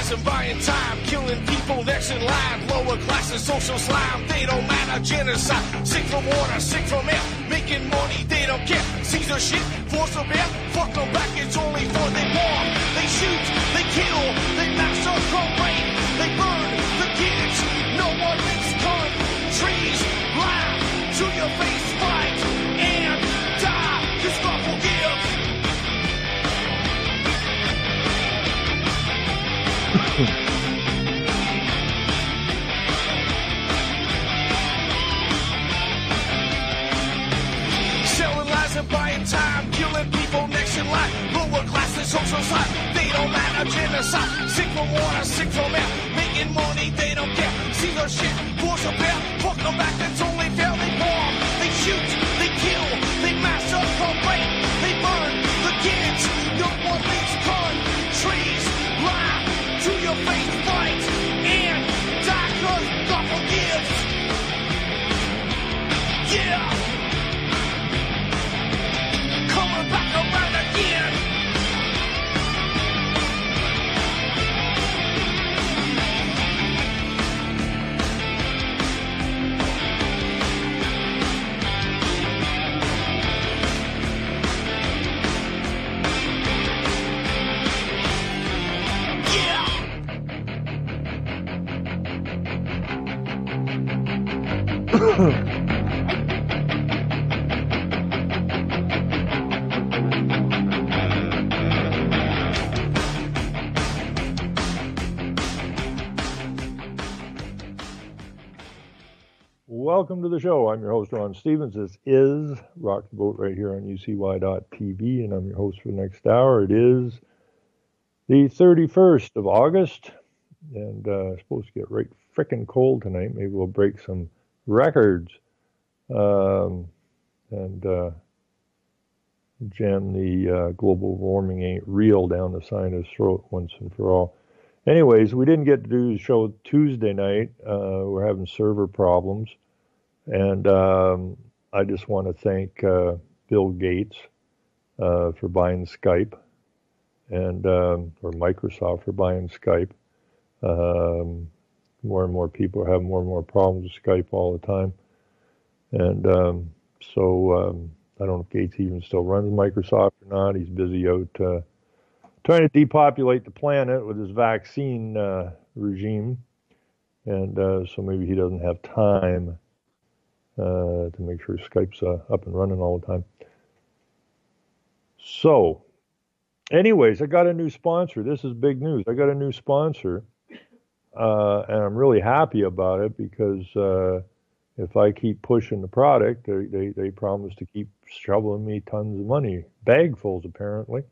Centralizing, buying time, killing people next in line. Lower classes, social slime, they don't matter. Genocide, sick from water, sick from air. Making money, they don't care. Caesar shit, force of air. Fuck them back, it's only for they war. They shoot, they kill, they massacre, rape. They burn the kids, no one makes countries. Lie to your face, fight and die. Cause God forgives. Selling lies and buying time, killing people next in line. Lower classes, social side, they don't matter. Genocide, sick from water, sick from air. Making money, they don't care. See the shit, force a bear. Fuck them back, that's only fair. They bomb, they shoot, they kill, they massacre, rape. They burn the kids, no one makes countries. Lie to your face, fight and die, cause God forgives. Yeah. Coming back around again. Welcome to the show. I'm your host, Ron Stevens. This is Rock the Boat right here on UCY.tv, and I'm your host for the next hour. It is the 31st of August, and it's supposed to get right frickin' cold tonight. Maybe we'll break some records and jam the global warming ain't real down the sinus throat once and for all. Anyways, we didn't get to do the show Tuesday night. We're having server problems. And I just want to thank Bill Gates for buying Skype, and or Microsoft for buying Skype. More and more people are having more and more problems with Skype all the time. And so I don't know if Gates even still runs Microsoft or not. He's busy out trying to depopulate the planet with his vaccine regime. And so maybe he doesn't have time to make sure Skype's up and running all the time. So, anyways, I got a new sponsor. This is big news. I got a new sponsor, and I'm really happy about it because if I keep pushing the product, they promise to keep shoveling me tons of money, bagfuls apparently.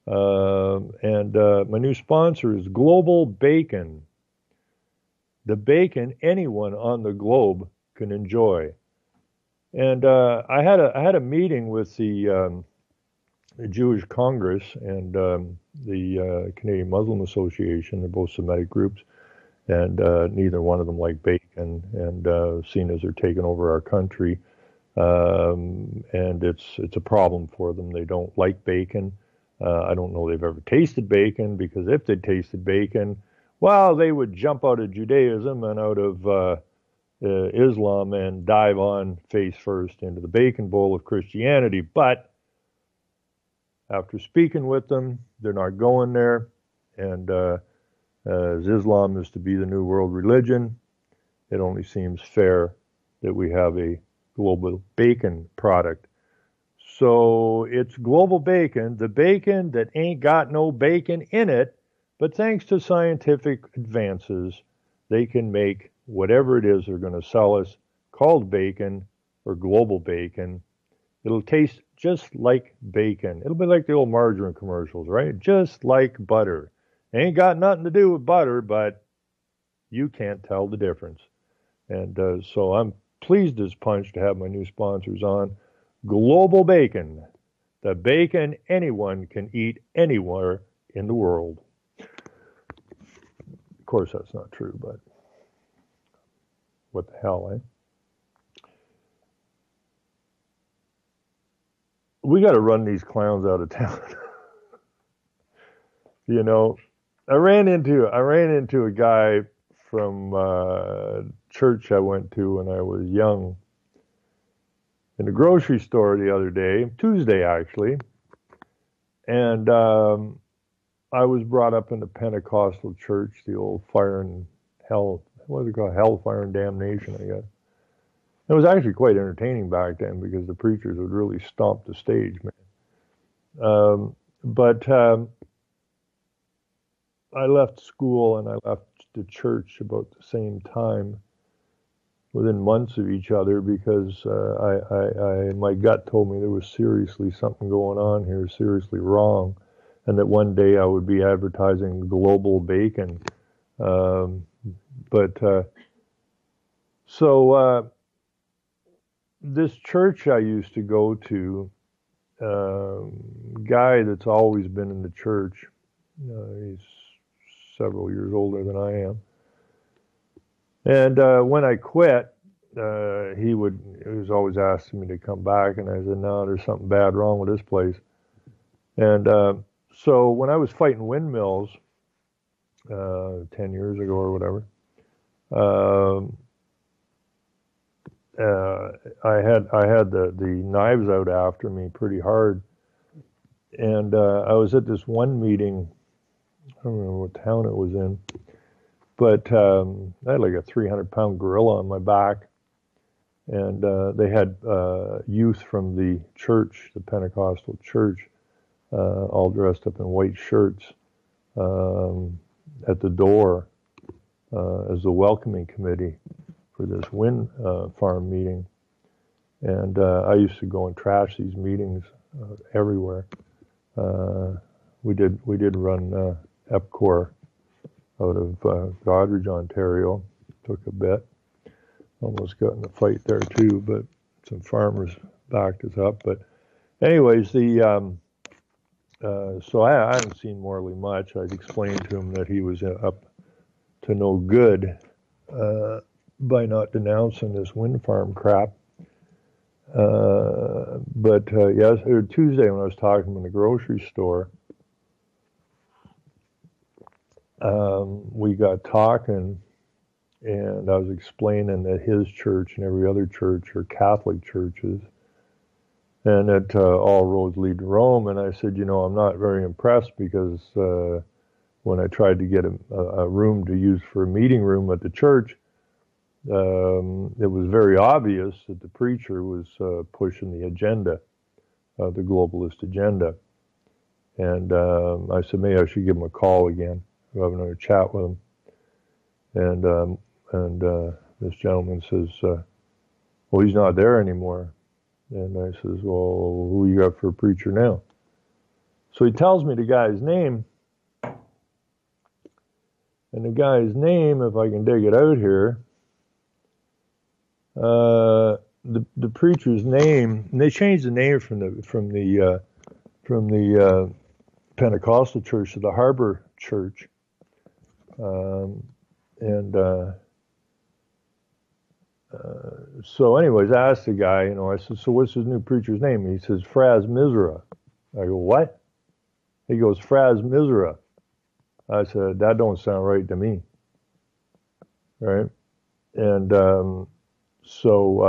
And my new sponsor is Global Bacon. The bacon anyone on the globe can enjoy. And I had a meeting with the Jewish Congress and the Canadian Muslim Association. They're both Semitic groups, and neither one of them like bacon. And seeing as they're taking over our country, and it's a problem for them. They don't like bacon. I don't know they've ever tasted bacon, because if they tasted bacon, well, they would jump out of Judaism and out of Islam and dive on face first into the bacon bowl of Christianity. But after speaking with them, they're not going there. And as Islam is to be the new world religion, it only seems fair that we have a global bacon product. So it's Global Bacon, the bacon that ain't got no bacon in it, but thanks to scientific advances, they can make whatever it is they're going to sell us called bacon or Global Bacon. It'll taste just like bacon. It'll be like the old margarine commercials, right? Just like butter. Ain't got nothing to do with butter, but you can't tell the difference. And so I'm pleased as punch to have my new sponsors on. Global Bacon, the bacon anyone can eat anywhere in the world. Of course, that's not true, but what the hell, eh? We got to run these clowns out of town. You know, I ran into a guy from church I went to when I was young in the grocery store the other day, Tuesday actually, and I was brought up in the Pentecostal church, the old fire and hell, what was it called, hellfire and damnation, I guess. It was actually quite entertaining back then because the preachers would really stomp the stage, man. But I left school and I left the church about the same time, within months of each other, because my gut told me there was seriously something going on here, seriously wrong, and that one day I would be advertising global bacon. This church I used to go to, guy that's always been in the church, he's several years older than I am. And when I quit, he was always asking me to come back, and I said, no, there's something bad wrong with this place. And so when I was fighting windmills 10 years ago or whatever, I had the knives out after me pretty hard, and I was at this one meeting. I don't remember what town it was in, but I had like a 300-pound gorilla on my back, and they had youth from the church, the Pentecostal church, all dressed up in white shirts at the door as the welcoming committee for this wind farm meeting. And I used to go and trash these meetings everywhere. We did run EPCOR out of Goderich, Ontario. Took a bit. Almost got in a fight there too, but some farmers backed us up. But anyways, so I hadn't seen Morley much. I'd explained to him that he was up to no good by not denouncing this wind farm crap. But Tuesday when I was talking to him in the grocery store, we got talking, and I was explaining that his church and every other church are Catholic churches, and that all roads lead to Rome. And I said, I'm not very impressed because when I tried to get a room to use for a meeting room at the church, it was very obvious that the preacher was pushing the agenda, the globalist agenda. And I said, maybe I should give him a call again, have another chat with him. And this gentleman says, well, he's not there anymore. And I says, well, who you got for a preacher now? So he tells me the guy's name. And the guy's name, if I can dig it out here, the preacher's name, and they changed the name from the Pentecostal church to the Harbor Church. So anyways, I asked the guy, I said, so what's his new preacher's name? He says, Fraz Misra. I go, what? He goes, Fraz Misra. I said, that don't sound right to me. Right? And so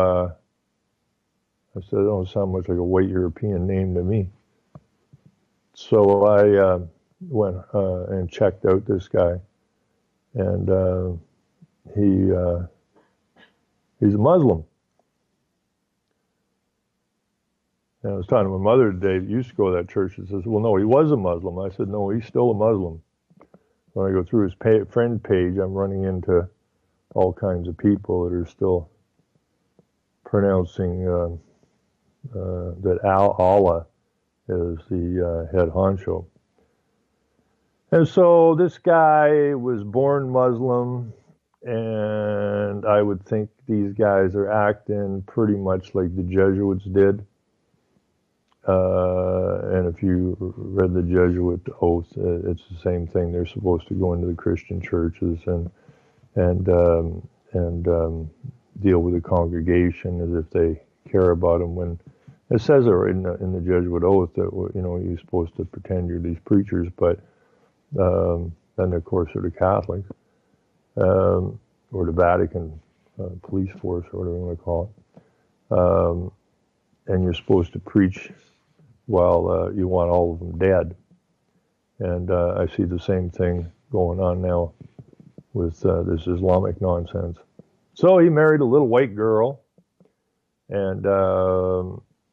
I said, it don't sound much like a white European name to me. So I went and checked out this guy. And he's a Muslim. And I was talking to my mother today, who used to go to that church, and says, well, no, he was a Muslim. I said, no, he's still a Muslim. When I go through his friend page, I'm running into all kinds of people that are still pronouncing that Allah is the head honcho. And so this guy was born Muslim, and I would think these guys are acting pretty much like the Jesuits did. And if you read the Jesuit oath, it's the same thing. They're supposed to go into the Christian churches and deal with the congregation as if they care about them. When it says it in the Jesuit oath that you're supposed to pretend you're these preachers, but then of course are the Catholics, or the Vatican police force, or whatever you want to call it. And you're supposed to preach while you want all of them dead. And I see the same thing going on now with this Islamic nonsense. So he married a little white girl, and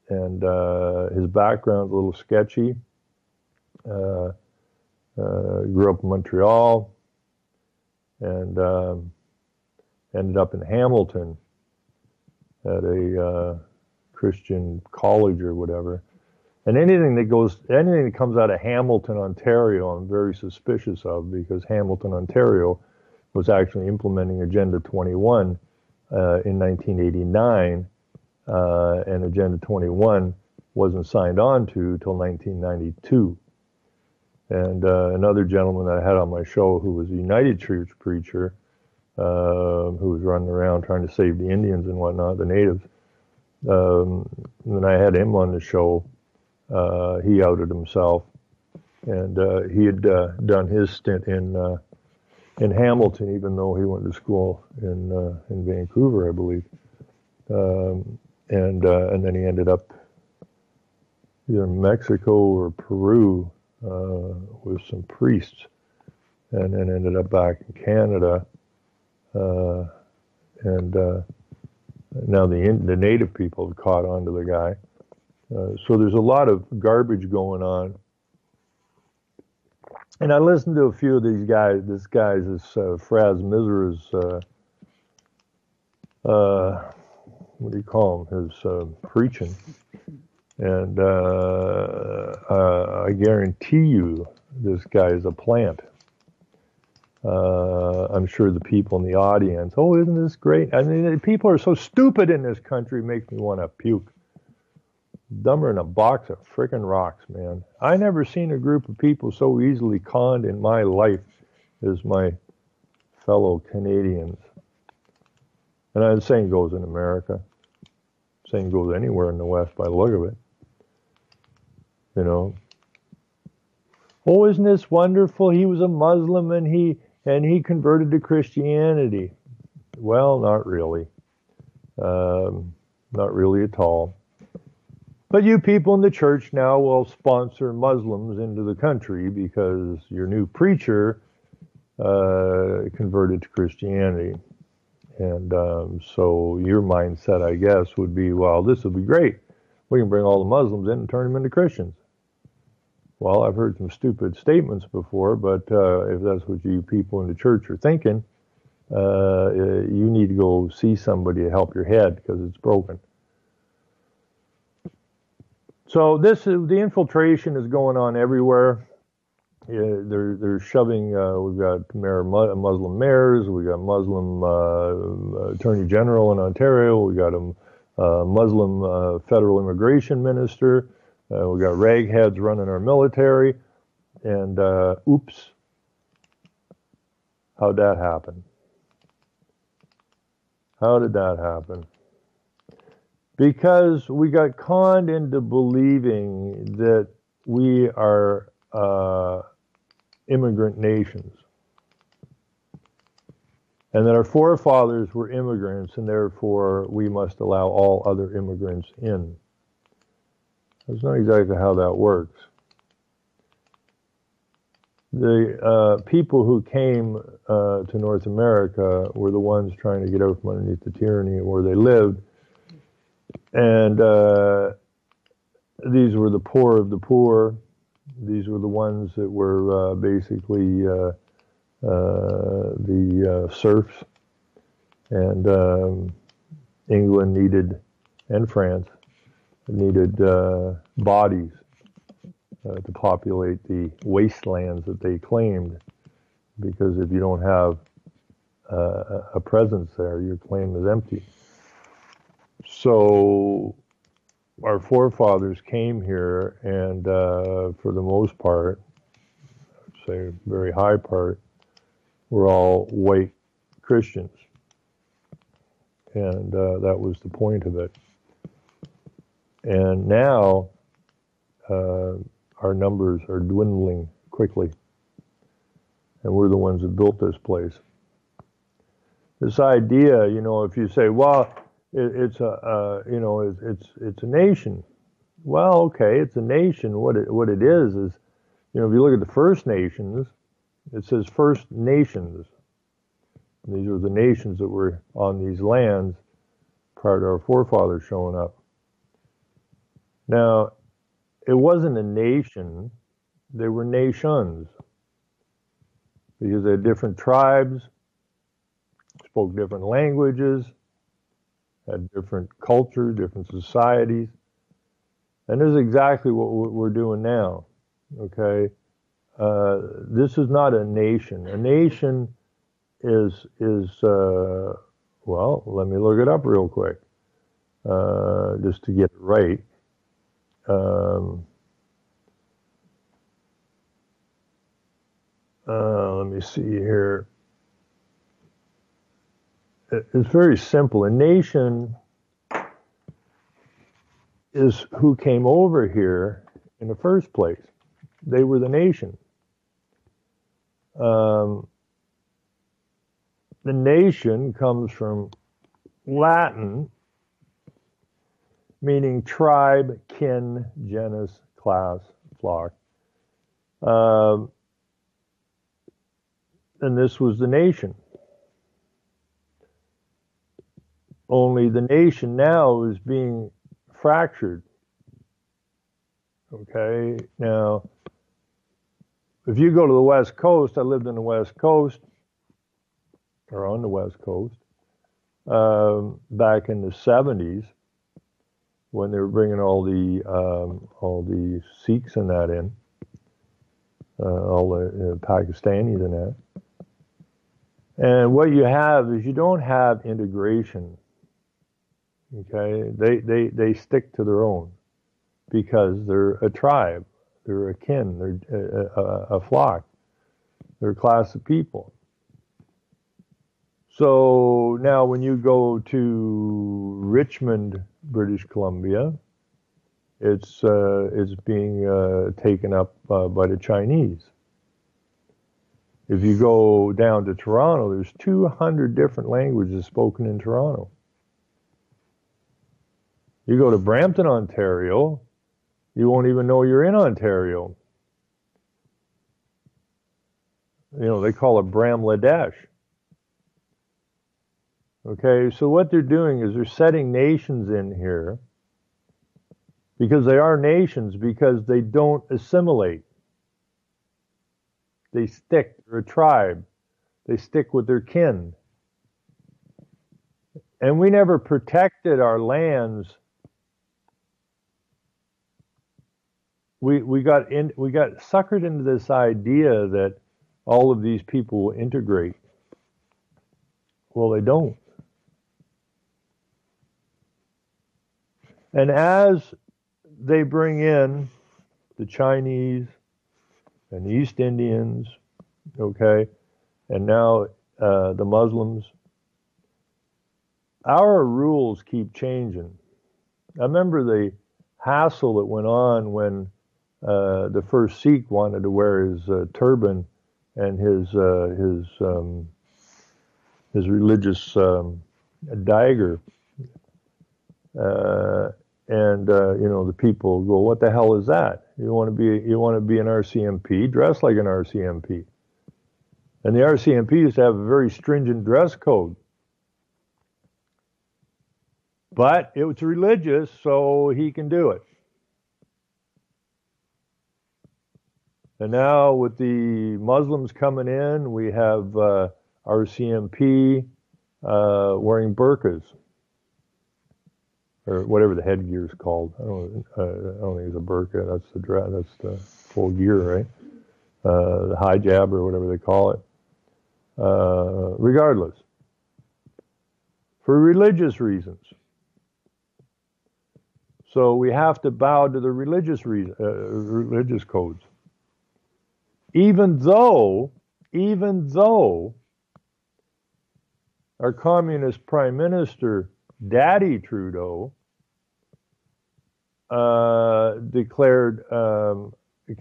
his background's a little sketchy. Grew up in Montreal, and ended up in Hamilton at a Christian college or whatever. And anything that comes out of Hamilton, Ontario, I'm very suspicious of, because Hamilton, Ontario was actually implementing Agenda 21 in 1989, and Agenda 21 wasn't signed on to till 1992. And another gentleman that I had on my show, who was a United Church preacher, who was running around trying to save the Indians and whatnot, the natives, when I had him on the show, he outed himself, and he had done his stint in Hamilton, even though he went to school in Vancouver, I believe, and then he ended up either Mexico or Peru with some priests, and then ended up back in Canada, and now the native people have caught on to the guy. So there's a lot of garbage going on. And I listened to a few of these guys. This Fraz Mizra's, what do you call him, his preaching. And I guarantee you this guy is a plant. I'm sure the people in the audience, oh, isn't this great? I mean, people are so stupid in this country, it makes me want to puke. Dumber than a box of frickin' rocks, man. I never seen a group of people so easily conned in my life as my fellow Canadians. And the same goes in America. Same goes anywhere in the West by the look of it. You know. Oh, isn't this wonderful? He was a Muslim and he converted to Christianity. Well, not really. Not really at all. But you people in the church now will sponsor Muslims into the country because your new preacher converted to Christianity. And so your mindset, I guess, would be, well, this will be great. We can bring all the Muslims in and turn them into Christians. Well, I've heard some stupid statements before, but if that's what you people in the church are thinking, you need to go see somebody to help your head because it's broken. So the infiltration is going on everywhere. Yeah, they're shoving. We've got Muslim mayors. We got Muslim attorney general in Ontario. We got a Muslim federal immigration minister. We got ragheads running our military. And oops, how'd that happen? How did that happen? Because we got conned into believing that we are immigrant nations, and that our forefathers were immigrants, and therefore we must allow all other immigrants in. That's not exactly how that works. The people who came to North America were the ones trying to get out from underneath the tyranny where they lived. And these were the poor of the poor. These were the ones that were basically the serfs. And England needed, and France, needed bodies to populate the wastelands that they claimed. Because if you don't have a presence there, your claim is empty. So our forefathers came here, and for the most part, I'd say a very high part, were all white Christians. And that was the point of it. And now our numbers are dwindling quickly. and we're the ones that built this place. This idea, if you say, well, it's a nation. Well, okay, it's a nation. What it is, if you look at the First Nations, it says First Nations. These are the nations that were on these lands prior to our forefathers showing up. Now, it wasn't a nation, they were nations. Because they had different tribes, spoke different languages, had different cultures, different societies. And this is exactly what we're doing now, okay? This is not a nation. A nation is well, let me look it up real quick, just to get it right. Let me see here. It's very simple. A nation is who came over here in the first place. They were the nation. The nation comes from Latin, meaning tribe, kin, genus, class, flock. And this was the nation. Only the nation now is being fractured. Okay, now, if you go to the West Coast, I lived on the West Coast, or on the West Coast, back in the 70s, when they were bringing all the Sikhs and that in, all the Pakistanis and that. And what you have is you don't have integration. Okay, they stick to their own because they're a tribe, they're a kin, they're a flock, they're a class of people. So now when you go to Richmond, British Columbia, it's being taken up by the Chinese. If you go down to Toronto, there's 200 different languages spoken in Toronto. You go to Brampton, Ontario, you won't even know you're in Ontario. They call it Bramladesh. Okay, so what they're doing is they're setting nations in here because they are nations, because they don't assimilate. They stick, they're a tribe. They stick with their kin. And we never protected our lands. We got suckered into this idea that all of these people will integrate. Well, they don't. And as they bring in the Chinese and the East Indians, okay, and now the Muslims, our rules keep changing. I remember the hassle that went on when the first Sikh wanted to wear his turban and his religious dagger. The people go, "What the hell is that? You want to be an RCMP? Dress like an RCMP." And the RCMP used to have a very stringent dress code, but it was religious, so he can do it. And now with the Muslims coming in, we have RCMP wearing burqas, or whatever the headgear is called. I don't think it's a burqa. That's the full gear, right? The hijab or whatever they call it. Regardless, for religious reasons. So we have to bow to the religious codes. Even though our communist prime minister, Daddy Trudeau, declared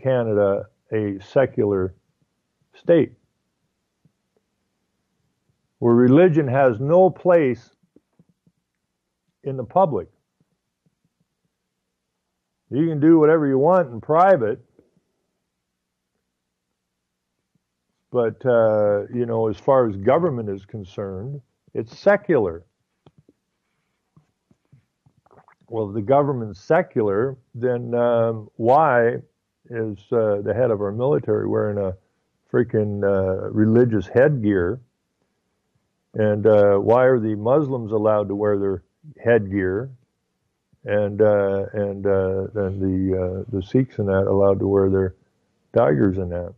Canada a secular state. where religion has no place in the public. You can do whatever you want in private, but as far as government is concerned, it's secular. Well, if the government's secular, then why is the head of our military wearing a freaking religious headgear? And why are the Muslims allowed to wear their headgear, and the Sikhs and that allowed to wear their daggers and that?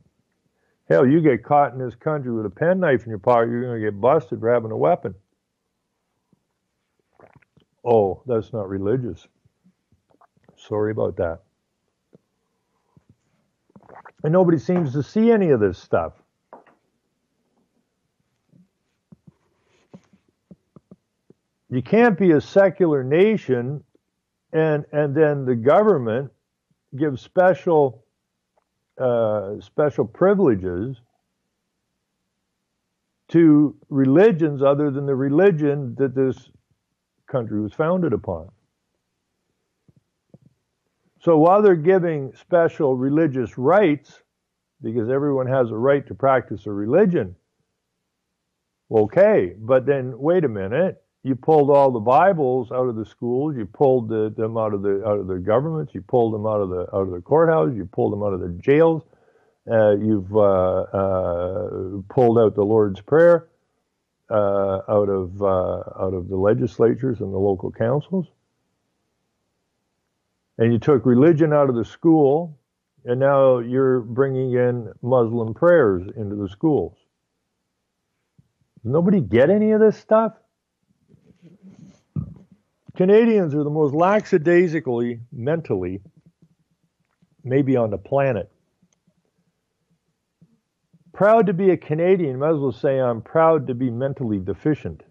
Hell, you get caught in this country with a penknife in your pocket, you're going to get busted for having a weapon. Oh, that's not religious. Sorry about that. And nobody seems to see any of this stuff. You can't be a secular nation and then the government gives special privileges to religions other than the religion that this country was founded upon. So while they're giving special religious rights, because everyone has a right to practice a religion, okay, but then wait a minute, you pulled all the Bibles out of the schools, you pulled them out of the governments, you pulled them out of the courthouse, you pulled them out of the jails, you've pulled out the Lord's Prayer out of the legislatures and the local councils, and you took religion out of the school, and now you're bringing in Muslim prayers into the schools. Does nobody get any of this stuff? Canadians are the most lackadaisically, mentally, maybe on the planet. Proud to be a Canadian, might as well say I'm proud to be mentally deficient.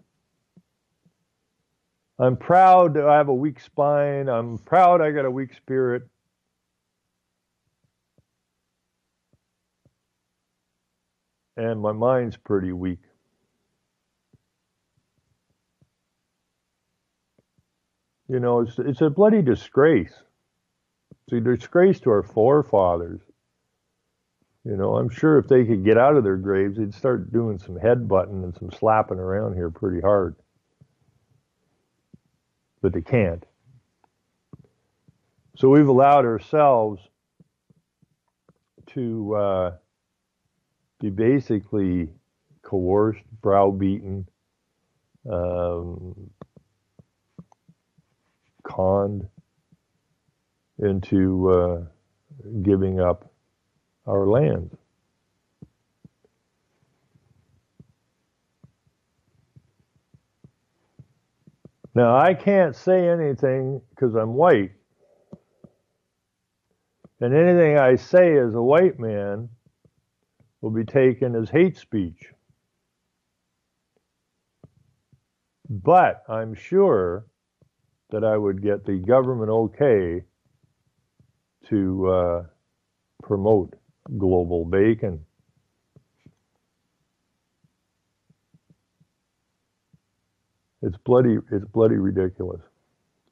I'm proud that I have a weak spine. I'm proud I got a weak spirit. And my mind's pretty weak. You know, it's a bloody disgrace. It's a disgrace to our forefathers. You know, I'm sure if they could get out of their graves, they'd start doing some headbutting and some slapping around here pretty hard. But they can't. So we've allowed ourselves to be basically coerced, browbeaten, conned into giving up our land. Now, I can't say anything because I'm white. And anything I say as a white man will be taken as hate speech. But I'm sure that I would get the government okay to promote global bacon. It's bloody ridiculous.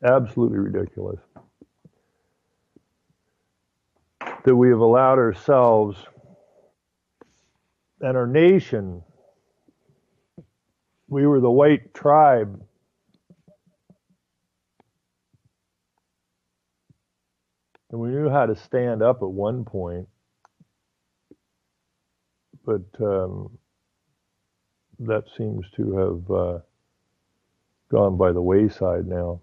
Absolutely ridiculous. That we have allowed ourselves and our nation, we were the white tribe. And we knew how to stand up at one point, but that seems to have gone by the wayside now.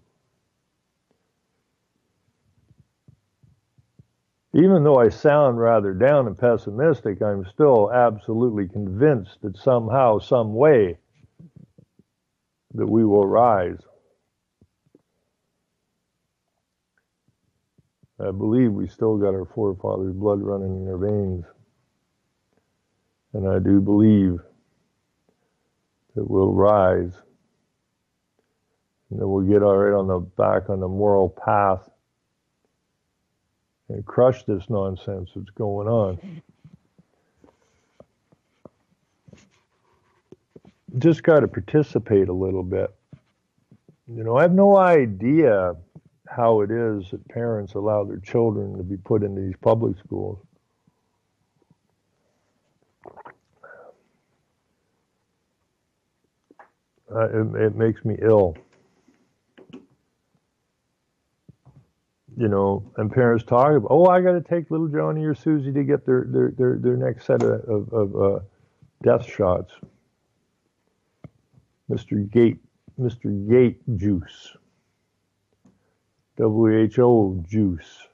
Even though I sound rather down and pessimistic, I'm still absolutely convinced that somehow, some way, that we will rise. I believe we still got our forefathers' blood running in our veins. And I do believe that we'll rise. And that we'll get all right on the back on the moral path and crush this nonsense that's going on. just got to participate a little bit. I have no idea how it is that parents allow their children to be put into these public schools. It makes me ill. And parents talk about, oh, I got to take little Johnny or Susie to get their next set of death shots. Mr. Gate juice. WHO juice.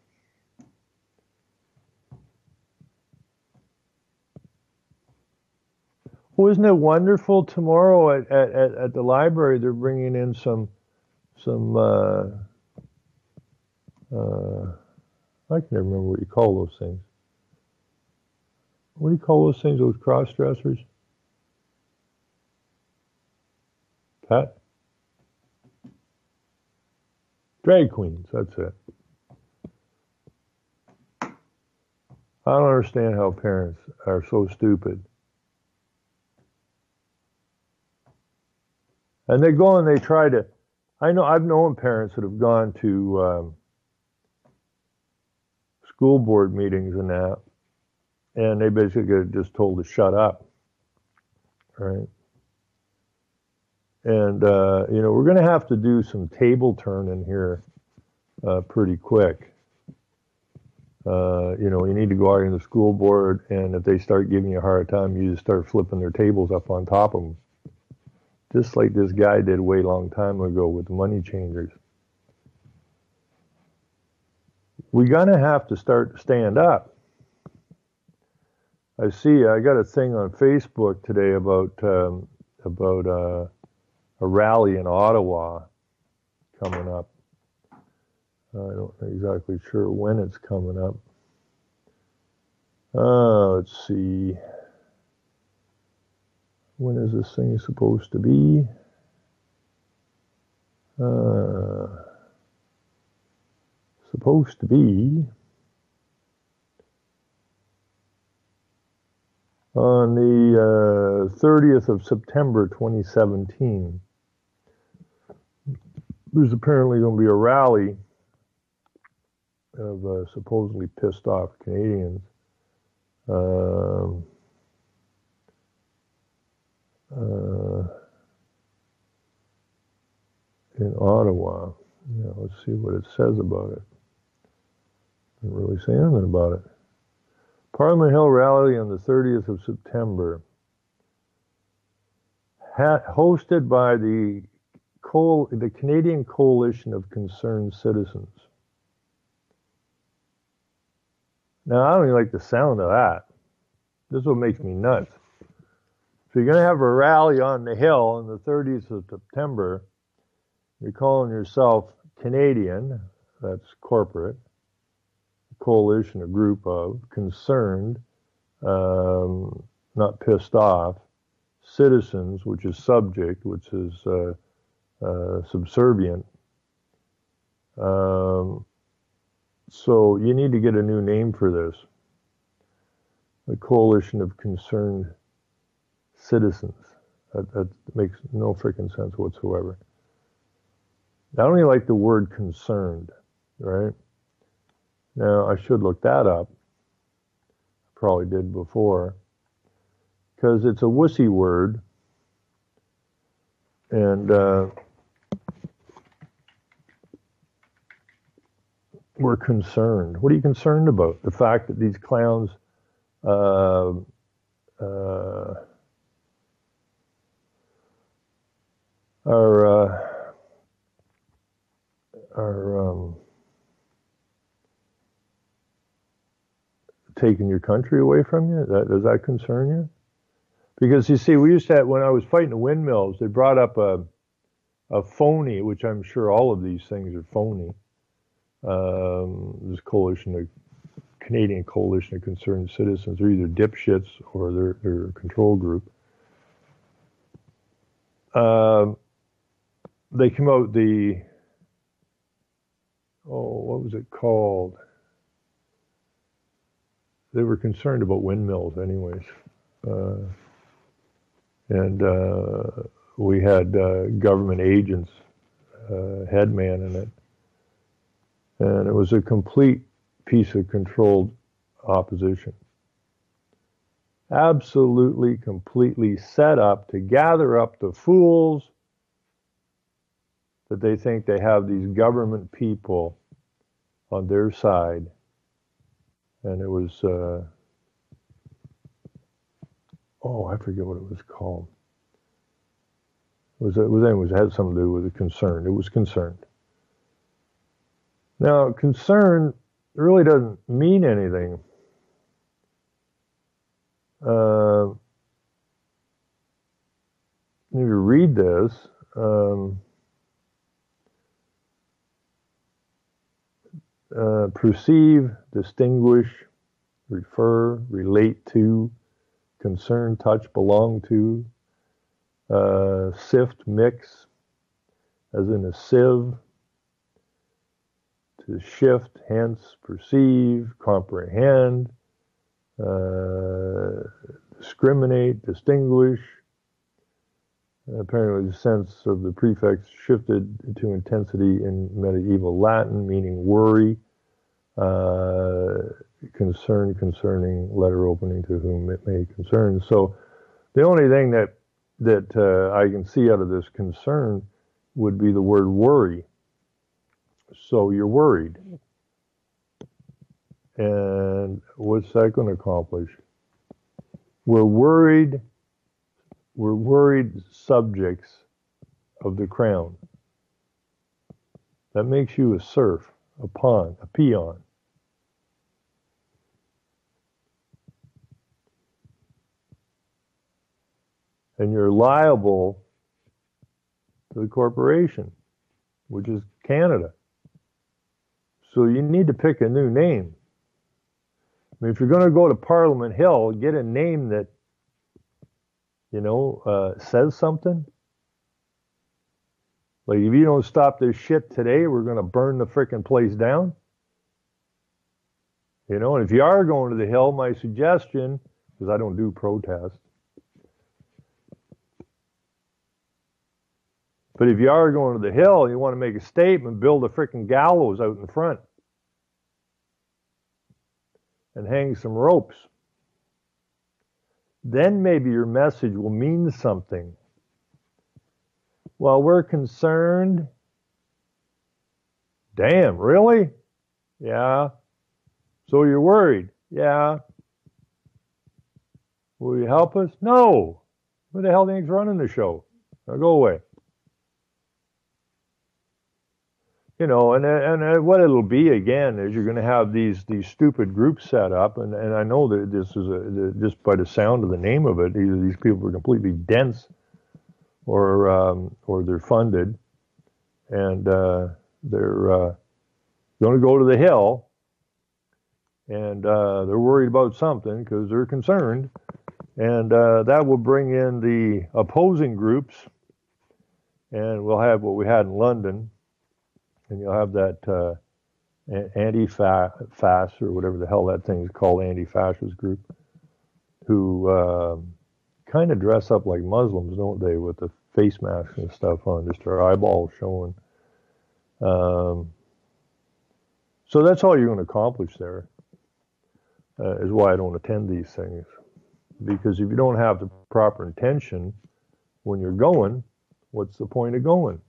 Well, isn't it wonderful? Tomorrow at the library, they're bringing in some I can never remember what you call those things. What do you call those things, those cross-dressers? Pat? Drag queens, that's it. I don't understand how parents are so stupid. And they go and they try to, I've known parents that have gone to school board meetings and that, and they basically get just told to shut up, right? And, we're going to have to do some table turning here pretty quick. You need to go out in the school board, and if they start giving you a hard time, you just start flipping their tables up on top of them. Just like this guy did way long time ago with the money changers. We're gonna have to start to stand up. I got a thing on Facebook today about a rally in Ottawa coming up. I don't know exactly sure when it's coming up. Let's see. When is this thing supposed to be? Supposed to be on the 30th of September 2017. There's apparently going to be a rally of supposedly pissed off Canadians. In Ottawa. Let's see what it says about it. Doesn't really say anything about it. Parliament Hill rally on the 30th of September, hosted by the Canadian Coalition of Concerned Citizens. Now, I don't even like the sound of that. This is what makes me nuts. So you're going to have a rally on the Hill on the 30th of September. You're calling yourself Canadian, that's corporate, coalition, a group of concerned, not pissed off, citizens, which is subject, which is subservient. So you need to get a new name for this. The Coalition of Concerned Citizens. That makes no freaking sense whatsoever. I don't even like the word concerned, right? Now, I should look that up. Probably did before. Because it's a wussy word. And we're concerned. What are you concerned about? The fact that these clowns are taking your country away from you? Does that concern you? Because you see, we used to have, when I was fighting the windmills, they brought up a phony, which I'm sure all of these things are phony. This Canadian Coalition of Concerned Citizens are either dipshits or they're a control group. They came out what was it called? They were concerned about windmills anyways. and we had government agents, headman in it, and it was a complete piece of controlled opposition. Absolutely, completely set up to gather up the fools that they think they have these government people on their side. And it was, I forget what it was called. It had something to do with a concern. It was concerned. Now, concern really doesn't mean anything. If you read this, perceive, distinguish, refer, relate to, concern, touch, belong to, sift, mix, as in a sieve, to shift, hence, perceive, comprehend, discriminate, distinguish. Apparently the sense of the prefix shifted to intensity in medieval Latin, meaning worry, concern, concerning, letter opening to whom it may concern. So the only thing that I can see out of this concern would be the word worry. So you're worried. And what's that going to accomplish? We're worried subjects of the crown. That makes you a serf, a pawn, a peon. And you're liable to the corporation, which is Canada. So you need to pick a new name. I mean, if you're going to go to Parliament Hill, get a name that, says something. Like, if you don't stop this shit today, we're going to burn the frickin' place down. And if you are going to the Hill, my suggestion, because I don't do protests, but if you are going to the Hill and you want to make a statement, build a frickin' gallows out in front and hang some ropes. Then maybe your message will mean something. Well, we're concerned. Damn, really? Yeah. So you're worried? Yeah. Will you help us? No. Who the hell do you think's running the show? Now go away. And what it'll be again is you're going to have these stupid groups set up, and I know that this is just by the sound of the name of it, either these people are completely dense, or they're funded, and they're going to go to the Hill, and they're worried about something because they're concerned, and that will bring in the opposing groups, and we'll have what we had in London. And you'll have that anti-FAS, or whatever the hell that thing is called, anti-fascist group, who kind of dress up like Muslims, don't they, with the face masks and stuff on, just their eyeballs showing. So that's all you're going to accomplish there, is why I don't attend these things. Because if you don't have the proper intention when you're going, what's the point of going?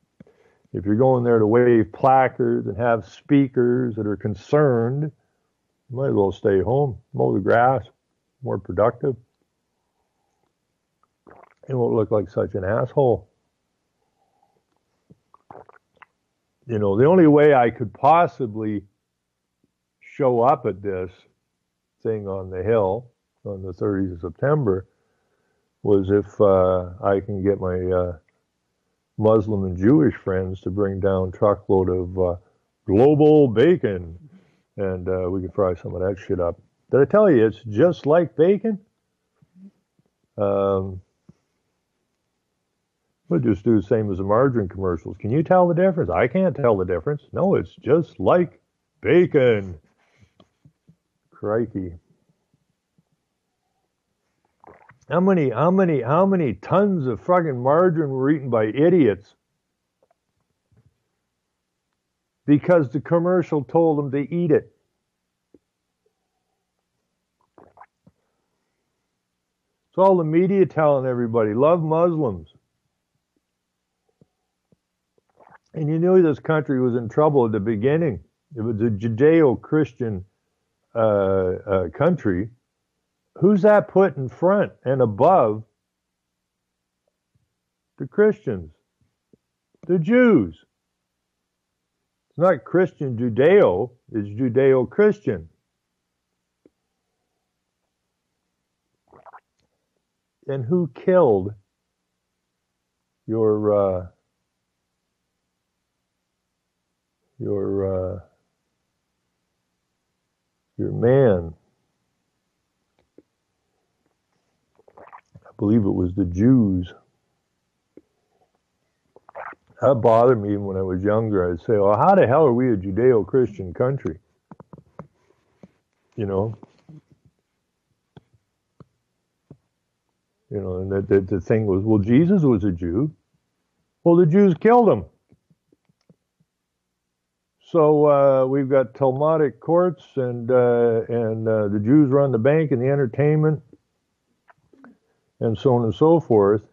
If you're going there to wave placards and have speakers that are concerned, you might as well stay home, mow the grass, more productive. It won't look like such an asshole. The only way I could possibly show up at this thing on the Hill on the 30th of September was if I can get my Muslim and Jewish friends to bring down a truckload of global bacon, and we can fry some of that shit up. Did I tell you it's just like bacon? We'll just do the same as the margarine commercials. Can you tell the difference? I can't tell the difference. No, it's just like bacon. Crikey. How many tons of fucking margarine were eaten by idiots because the commercial told them to eat it? It's all the media telling everybody, love Muslims. And you knew this country was in trouble at the beginning. It was a Judeo-Christian country. Who's that put in front and above the Christians? The Jews. It's not Christian Judeo, it's Judeo-Christian. And who killed your man? I believe it was the Jews. That bothered me when I was younger. I'd say, well, how the hell are we a Judeo-Christian country? You know? And the thing was, well, Jesus was a Jew. Well, the Jews killed him. So we've got Talmudic courts, and the Jews run the bank and the entertainment, and so on and so forth.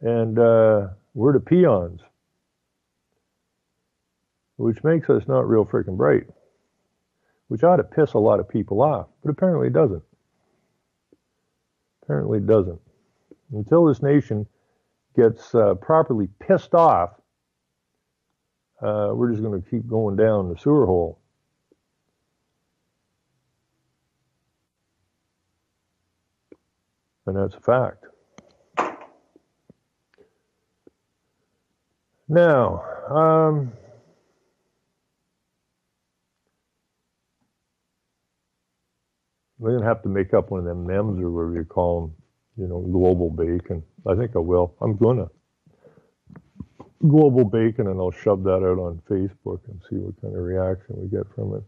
And we're the peons, which makes us not real freaking bright, which ought to piss a lot of people off, but apparently it doesn't. Apparently it doesn't. Until this nation gets properly pissed off, we're just going to keep going down the sewer hole. And that's a fact. Now, we're going to have to make up one of them memes or whatever you call them, global bacon. I think I will. I'm going to. Global bacon, and I'll shove that out on Facebook and see what kind of reaction we get from it.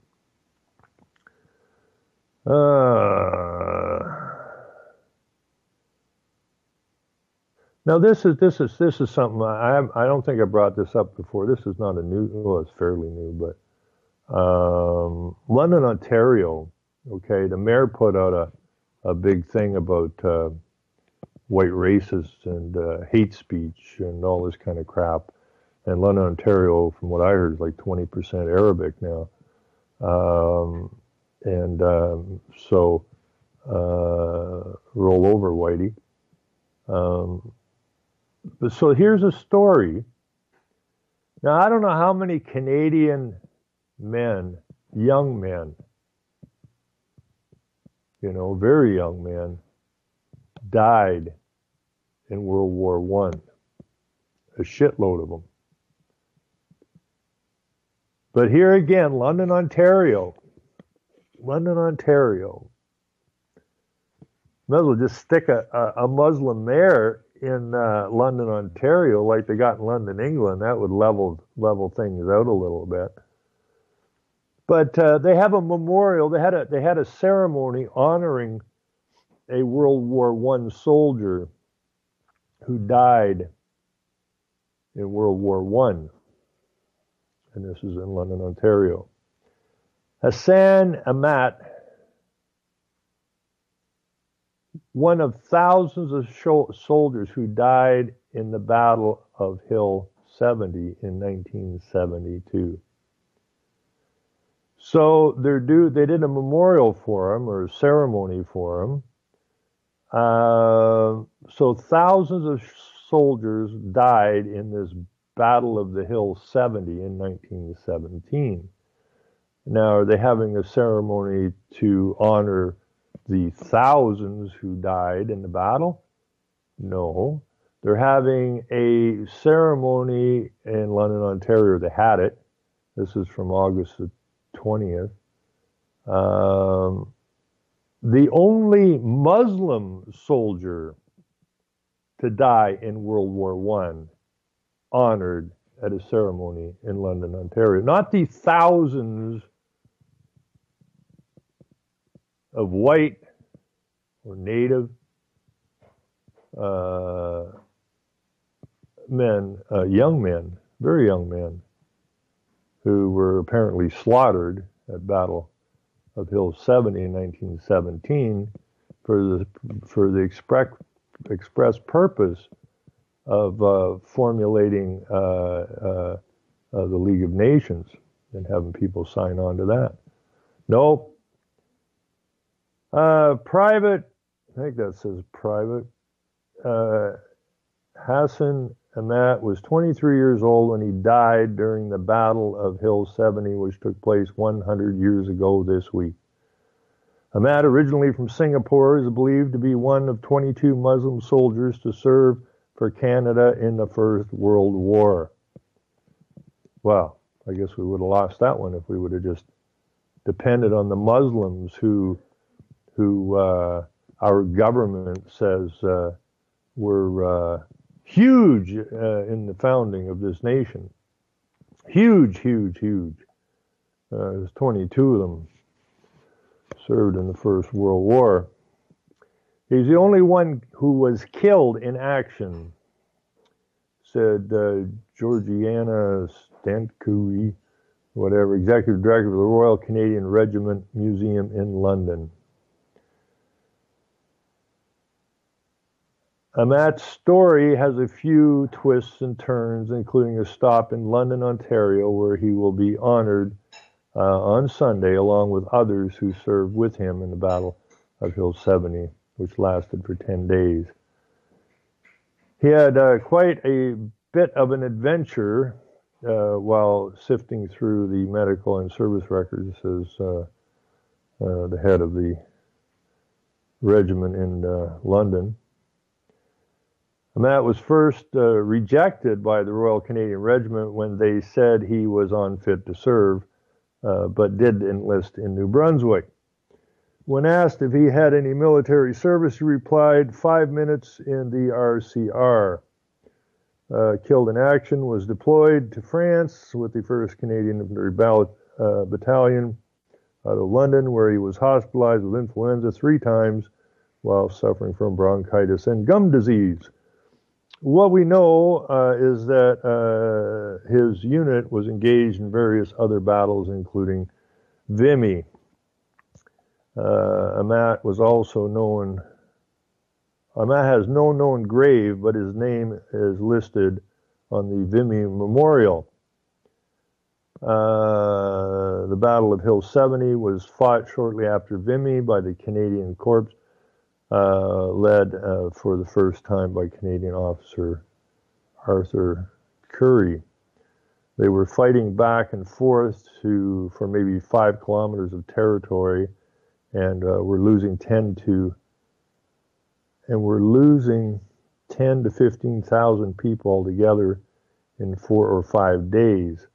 Now this is something I don't think I brought this up before. This is not a new. Well, it's fairly new, but London, Ontario. Okay, the mayor put out a big thing about white racists and hate speech and all this kind of crap. And London, Ontario, from what I heard, is like 20% Arabic now. So roll over, Whitey. So here's a story. Now, I don't know how many Canadian men, young men, very young men, died in World War I. A shitload of them. But here again, London, Ontario. London, Ontario. Might as well just stick a Muslim mayor in London, Ontario, like they got in London, England. That would level things out a little bit. But they have a memorial. They had a ceremony honoring a World War I soldier who died in World War I. And this is in London, Ontario. Hassan Amat, one of thousands of soldiers who died in the Battle of Hill 70 in 1972. So they did a memorial for him, or a ceremony for him. So thousands of soldiers died in this Battle of the Hill 70 in 1917. Now, are they having a ceremony to honor the thousands who died in the battle? No. They're having a ceremony in London, Ontario. They had it. This is from August the 20th. The only Muslim soldier to die in World War I honored at a ceremony in London, Ontario. Not the thousands of white or native men, young men, very young men, who were apparently slaughtered at Battle of Hill 70 in 1917 for the express purpose of formulating the League of Nations and having people sign on to that. No. Private, I think that says private, Hassan Amat was 23 years old when he died during the Battle of Hill 70, which took place 100 years ago this week. Amat, originally from Singapore, is believed to be one of 22 Muslim soldiers to serve for Canada in the First World War. Well, I guess we would have lost that one if we would have just depended on the Muslims who our government says were huge in the founding of this nation. Huge, huge, huge. There's 22 of them served in the First World War. He's the only one who was killed in action, said Georgiana Stankoui, whatever, executive director of the Royal Canadian Regiment Museum in London. Amat's story has a few twists and turns, including a stop in London, Ontario, where he will be honored on Sunday, along with others who served with him in the Battle of Hill 70, which lasted for 10 days. He had quite a bit of an adventure while sifting through the medical and service records as the head of the regiment in London. Amat was first rejected by the Royal Canadian Regiment when they said he was unfit to serve, but did enlist in New Brunswick. When asked if he had any military service, he replied, 5 minutes in the RCR. Killed in action, was deployed to France with the 1st Canadian Infantry Battalion out of London, where he was hospitalized with influenza 3 times while suffering from bronchitis and gum disease. What we know is that his unit was engaged in various other battles, including Vimy. Amat was also known. Amat has no known grave, but his name is listed on the Vimy Memorial. The Battle of Hill 70 was fought shortly after Vimy by the Canadian Corps, led for the first time by Canadian officer Arthur Currie. They were fighting back and forth for maybe 5 kilometers of territory, and we're losing 10 to 15,000 people altogether in 4 or 5 days.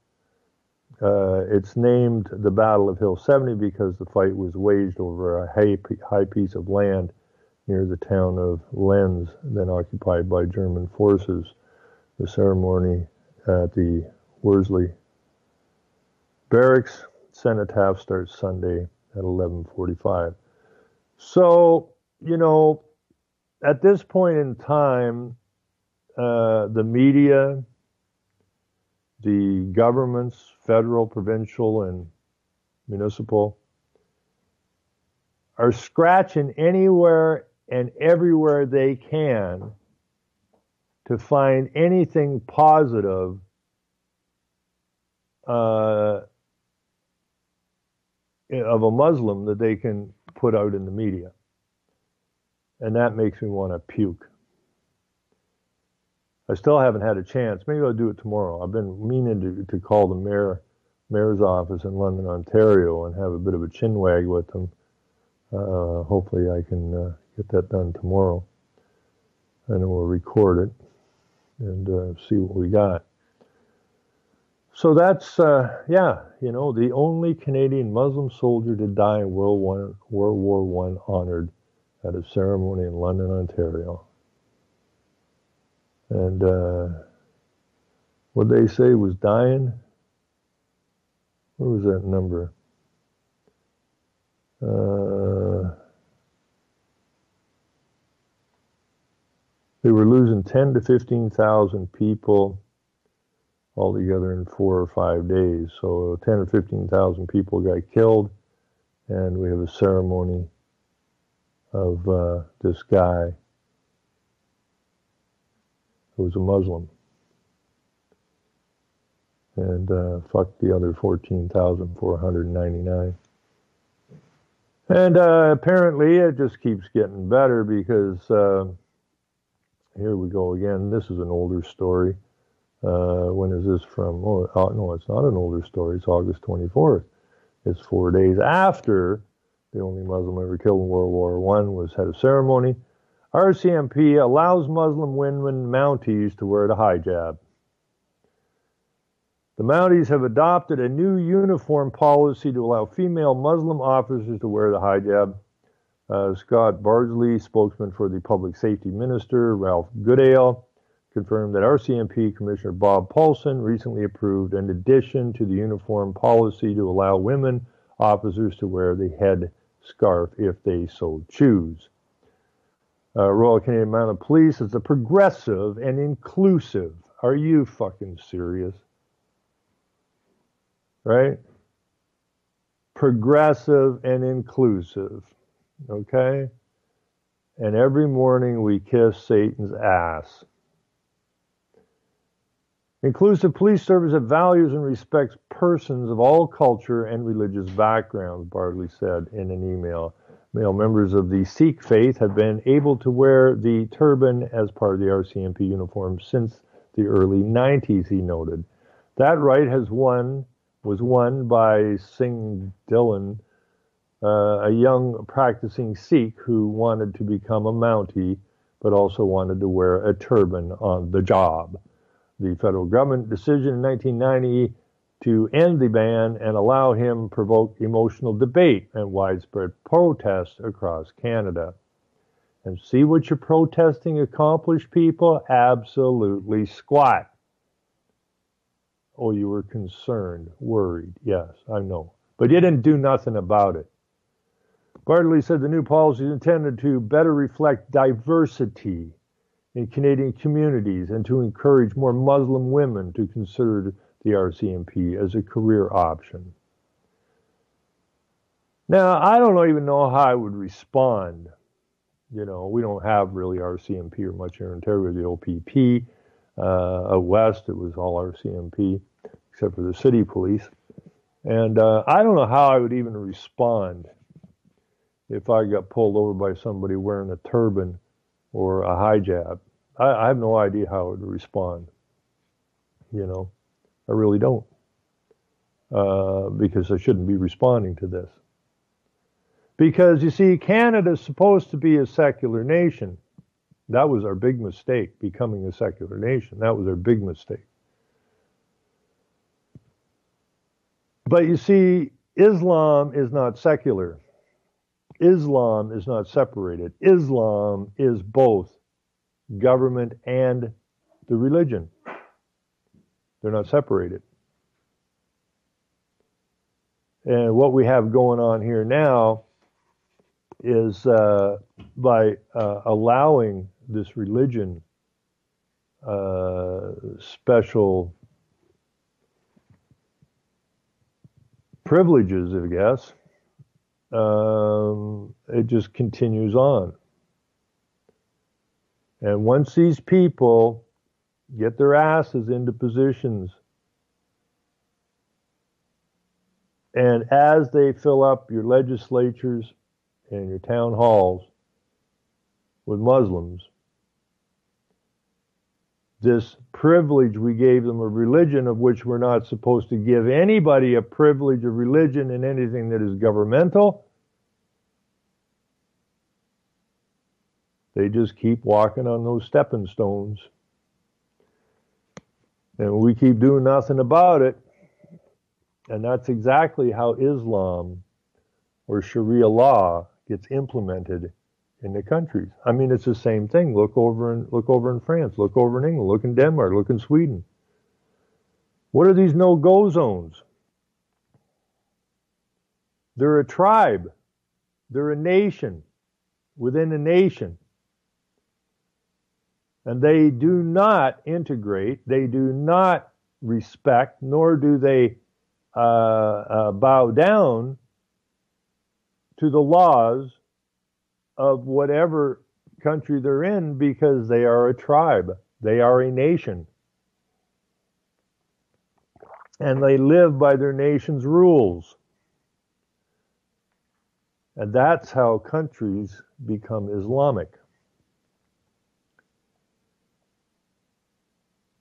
It's named the Battle of Hill 70 because the fight was waged over a high piece of land near the town of Lens, then occupied by German forces. The ceremony at the Worsley Barracks cenotaph starts Sunday at 11:45. So, at this point in time, the media, the governments, federal, provincial, and municipal, are scratching anywhere and everywhere they can to find anything positive of a Muslim that they can put out in the media. And that makes me want to puke. I still haven't had a chance. Maybe I'll do it tomorrow. I've been meaning to call the mayor's office in London, Ontario, and have a bit of a chinwag with them. Hopefully I can get that done tomorrow. And then we'll record it and see what we got. So that's, the only Canadian Muslim soldier to die in World War I honored at a ceremony in London, Ontario. And what they say was dying. What was that number? 10 to 15,000 people altogether in 4 or 5 days. So 10 or 15,000 people got killed, and we have a ceremony of this guy who was a Muslim. And fuck the other 14,499. And apparently it just keeps getting better because here we go again. This is an older story. When is this from? Oh, no, it's not an older story. It's August 24th. It's 4 days after the only Muslim ever killed in World War I had a ceremony. RCMP allows Muslim women Mounties to wear the hijab. The Mounties have adopted a new uniform policy to allow female Muslim officers to wear the hijab. Scott Bardsley, spokesman for the Public Safety Minister, Ralph Goodale, confirmed that RCMP Commissioner Bob Paulson recently approved an addition to the uniform policy to allow women officers to wear the head scarf if they so choose. Royal Canadian Mounted Police is a progressive and inclusive. Are you fucking serious? Right? Progressive and inclusive. Okay? And every morning we kiss Satan's ass. Inclusive police service that values and respects persons of all culture and religious backgrounds, Bardley said in an email. Male members of the Sikh faith have been able to wear the turban as part of the RCMP uniform since the early 90s, he noted. That right was won by Singh Dhillon, a young practicing Sikh who wanted to become a Mountie, but also wanted to wear a turban on the job. The federal government decision in 1990 to end the ban and allow him provoked emotional debate and widespread protests across Canada. And see what your protesting accomplished, people? Absolutely squat. Oh, you were concerned, worried. Yes, I know. But you didn't do nothing about it. Bardley said the new policy is intended to better reflect diversity in Canadian communities and to encourage more Muslim women to consider the RCMP as a career option. Now, I don't even know how I would respond. You know, we don't have really RCMP or much here in Ontario, the OPP. Out west, it was all RCMP, except for the city police. And I don't know how I would even respond if I got pulled over by somebody wearing a turban or a hijab. I have no idea how I would respond. You know, I really don't. Because I shouldn't be responding to this. Because, you see, Canada's supposed to be a secular nation. That was our big mistake, becoming a secular nation. That was our big mistake. But you see, Islam is not secular. Islam is not separated. Islam is both government and the religion. They're not separated. And what we have going on here now is by allowing this religion special privileges, I guess, it just continues on. And once these people get their asses into positions, and as they fill up your legislatures and your town halls with Muslims, this privilege we gave them of religion, of which we're not supposed to give anybody a privilege of religion in anything that is governmental, they just keep walking on those stepping stones. And we keep doing nothing about it. And that's exactly how Islam or Sharia law gets implemented in the countries. I mean, it's the same thing. Look over in France, look over in England, look in Denmark, look in Sweden. What are these no-go zones? They're a tribe. They're a nation within a nation. And they do not integrate, they do not respect, nor do they bow down to the laws of whatever country they're in, because they are a tribe, they are a nation. And they live by their nation's rules. And that's how countries become Islamic.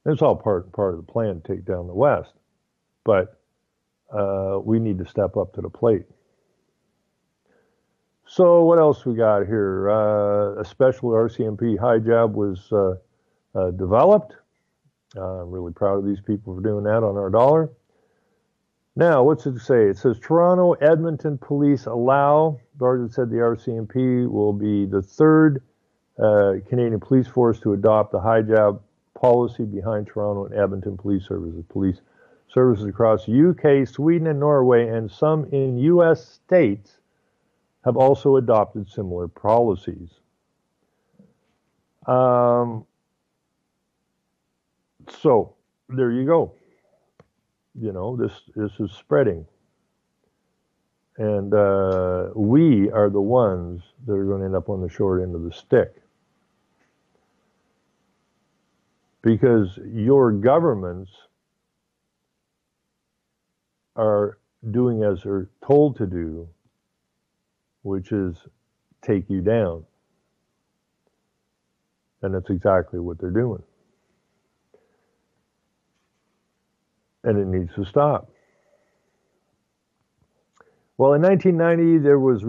It's all part of the plan to take down the West. But we need to step up to the plate. So what else we got here? A special RCMP hijab was developed. I'm really proud of these people for doing that on our dollar. Now, what's it say? It says Toronto Edmonton police allow, Sergeant said the RCMP will be the third Canadian police force to adopt the hijab policy behind Toronto and Edmonton police services. Police services across the UK, Sweden, and Norway, and some in U.S. states have also adopted similar policies. So there you go. You know, this is spreading. And we are the ones that are going to end up on the short end of the stick. Because your governments are doing as they're told to do, which is take you down. And that's exactly what they're doing. And it needs to stop. Well, in 1990, there was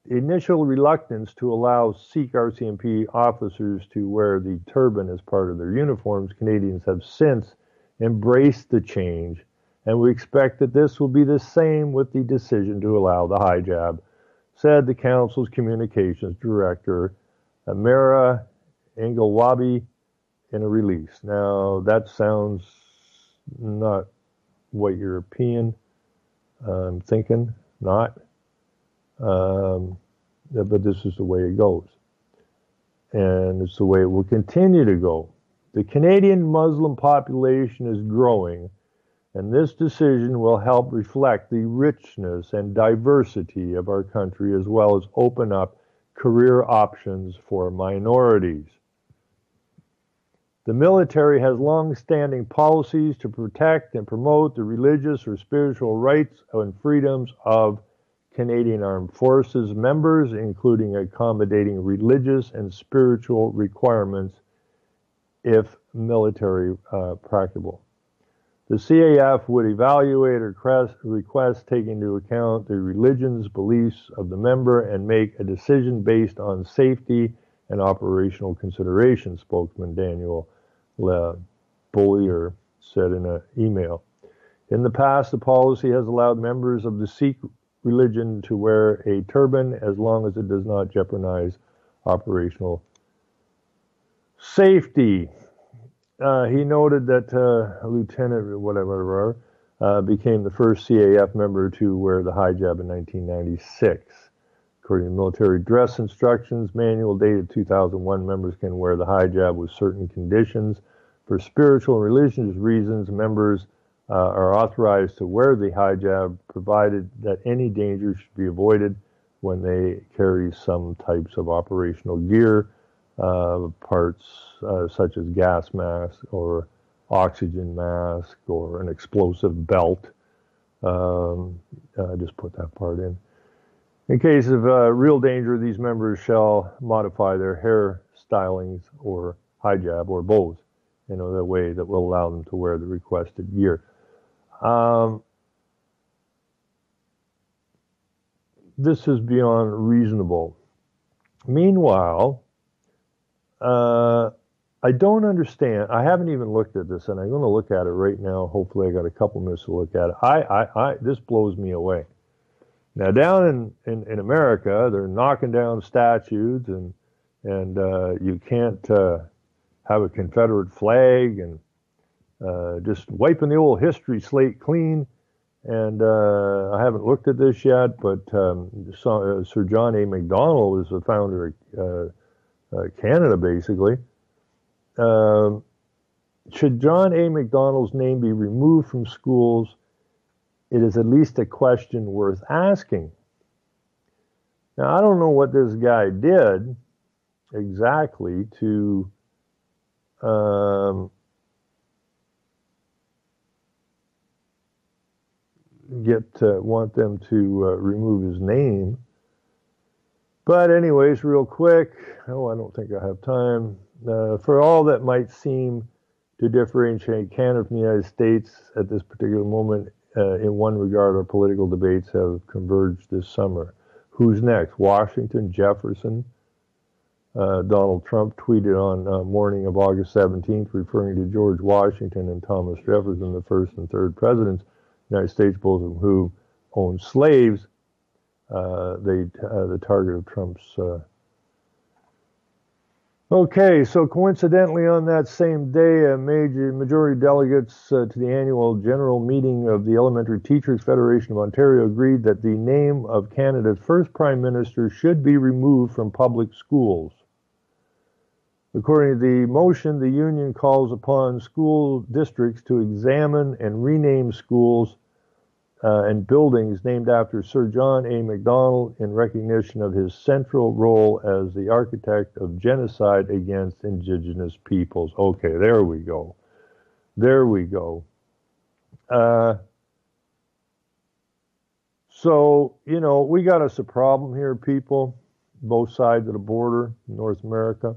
initial reluctance to allow Sikh RCMP officers to wear the turban as part of their uniforms. Canadians have since embraced the change, and we expect that this will be the same with the decision to allow the hijab, said the Council's Communications Director, Amira Engelwabi, in a release. Now, that sounds not white European, I'm thinking, not. But this is the way it goes. And it's the way it will continue to go. The Canadian Muslim population is growing, and this decision will help reflect the richness and diversity of our country, as well as open up career options for minorities. The military has long-standing policies to protect and promote the religious or spiritual rights and freedoms of Canadian Armed Forces members, including accommodating religious and spiritual requirements if military practicable. The CAF would evaluate a request taking into account the religion's beliefs of the member and make a decision based on safety and operational considerations, spokesman Daniel Bollier said in an email. In the past, the policy has allowed members of the Sikh religion to wear a turban as long as it does not jeopardize operational safety. He noted that Lieutenant whatever became the first CAF member to wear the hijab in 1996. According to military dress instructions manual dated 2001, members can wear the hijab with certain conditions. For spiritual and religious reasons, members are authorized to wear the hijab, provided that any danger should be avoided when they carry some types of operational gear, parts such as gas mask or oxygen mask or an explosive belt. Just put that part in. In case of real danger, these members shall modify their hair stylings or hijab or both in a way that will allow them to wear the requested gear. This is beyond reasonable. Meanwhile, I don't understand. I haven't even looked at this, and I'm going to look at it right now. Hopefully, I got a couple minutes to look at it. This blows me away. Now, down in America, they're knocking down statues, and you can't have a Confederate flag, and just wiping the old history slate clean. And I haven't looked at this yet, but Sir John A. Macdonald is the founder of Canada, basically. should John A. MacDonald's name be removed from schools? It is at least a question worth asking. Now, I don't know what this guy did exactly to want them to remove his name. But anyways, real quick, I don't think I have time. For all that might seem to differentiate Canada from the United States at this particular moment, in one regard, our political debates have converged this summer. Who's next? Washington, Jefferson? Donald Trump tweeted on morning of August 17th, referring to George Washington and Thomas Jefferson, the first and third presidents of the United States, both of whom owned slaves. The target of Trump's. Okay, so coincidentally on that same day, a majority delegates to the annual general meeting of the Elementary Teachers Federation of Ontario agreed that the name of Canada's first Prime Minister should be removed from public schools. According to the motion, the union calls upon school districts to examine and rename schools and buildings named after Sir John A. Macdonald in recognition of his central role as the architect of genocide against Indigenous peoples. Okay, there we go. There we go. So, you know, we got us a problem here, people, both sides of the border in North America.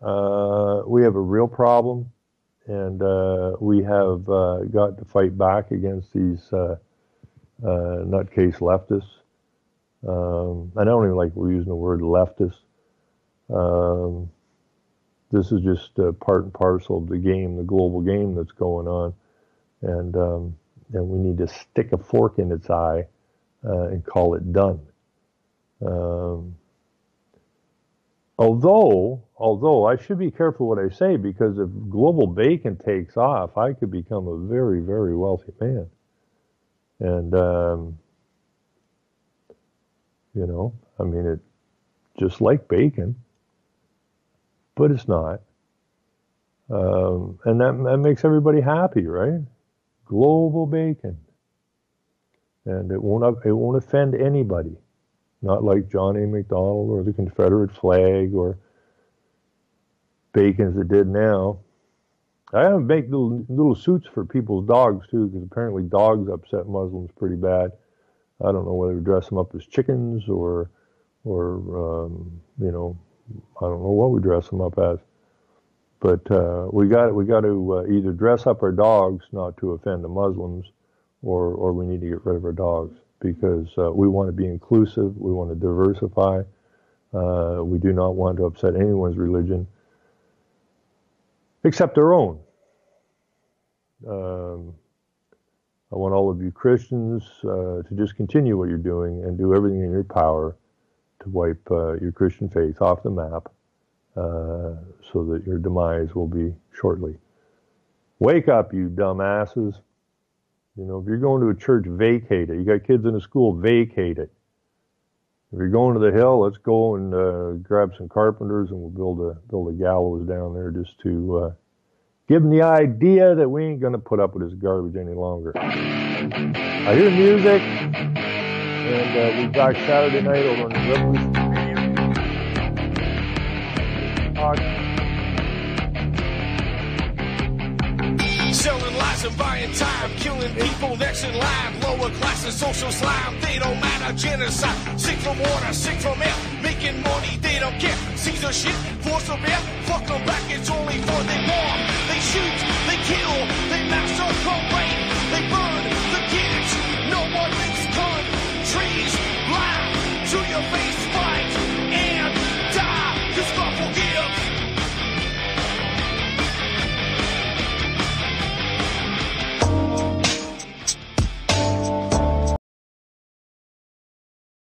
We have a real problem. And we have got to fight back against these nutcase leftists. I don't even like we're using the word leftist. This is just part and parcel of the game, the global game that's going on. And we need to stick a fork in its eye and call it done. Although I should be careful what I say, because if global bacon takes off, I could become a very, very wealthy man. And, you know, I mean, it just like bacon, but it's not. And that makes everybody happy, right? Global bacon. And it won't offend anybody. Not like John A. Macdonald or the Confederate flag or bacon as it did now. I have make little suits for people's dogs too, because apparently dogs upset Muslims pretty bad. I don't know whether to dress them up as chickens or you know, I don't know what we dress them up as. But we got to either dress up our dogs not to offend the Muslims, or we need to get rid of our dogs, because we want to be inclusive, we want to diversify, we do not want to upset anyone's religion except our own. I want all of you Christians to just continue what you're doing and do everything in your power to wipe your Christian faith off the map, so that your demise will be shortly. Wake up, you dumbasses. You know, if you're going to a church, vacate it. You got kids in a school, vacate it. If you're going to the hill, let's go and grab some carpenters and we'll build a gallows down there, just to give them the idea that we ain't going to put up with this garbage any longer. I hear music, and we'll be back Saturday night over on the Revolution Radio. Selling lies and buying time, killing people next in line. Lower class and social slime, they don't matter. Genocide, sick from water, sick from air. Making money, they don't care. Caesar shit, force of air. Fuck them back, it's only for they war. They shoot.